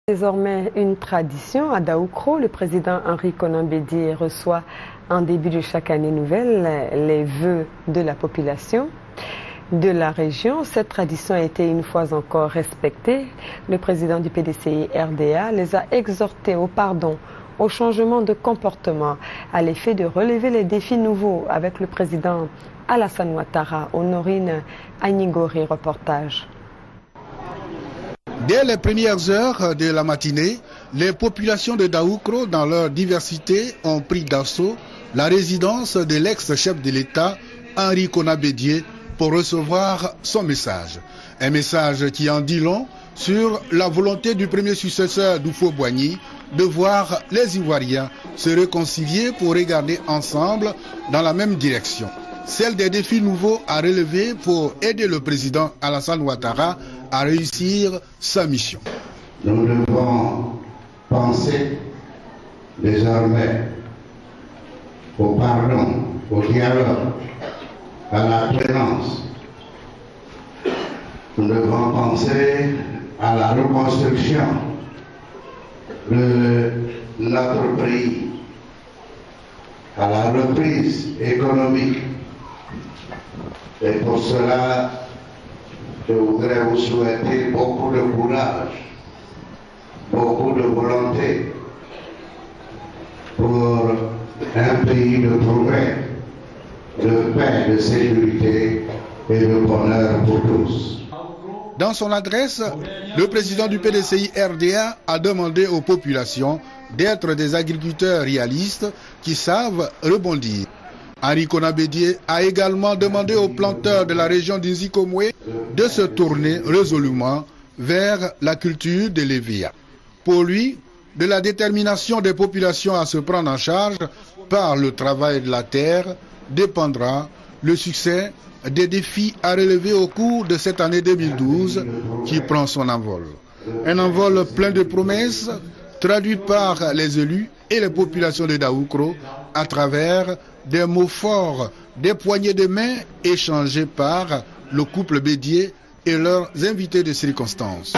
Désormais une tradition à Daoukro, le président Henri Konan Bédié reçoit en début de chaque année nouvelle les vœux de la population de la région. Cette tradition a été une fois encore respectée. Le président du PDCI RDA les a exhortés au pardon, au changement de comportement, à l'effet de relever les défis nouveaux avec le président Alassane Ouattara. Honorine Agnigori, reportage. Dès les premières heures de la matinée, les populations de Daoukro, dans leur diversité, ont pris d'assaut la résidence de l'ex-chef de l'État, Henri Konan Bédié, pour recevoir son message. Un message qui en dit long sur la volonté du premier successeur d'Oufo-Boigny de voir les Ivoiriens se réconcilier pour regarder ensemble dans la même direction. Celle des défis nouveaux à relever pour aider le président Alassane Ouattara à réussir sa mission. Nous devons penser désormais au pardon, au dialogue, à la clémence. Nous devons penser à la reconstruction de notre pays, à la reprise économique. Et pour cela, je voudrais vous souhaiter beaucoup de courage, beaucoup de volonté pour un pays de progrès, de paix, de sécurité et de bonheur pour tous. Dans son adresse, le président du PDCI RDA a demandé aux populations d'être des agriculteurs réalistes qui savent rebondir. Henri Konan Bédié a également demandé aux planteurs de la région d'Inzikomwe de se tourner résolument vers la culture de l'Évia. Pour lui, de la détermination des populations à se prendre en charge par le travail de la terre dépendra le succès des défis à relever au cours de cette année 2012 qui prend son envol. Un envol plein de promesses traduit par les élus et les populations de Daoukro à travers des mots forts, des poignées de main échangées par le couple Bédié et leurs invités de circonstance.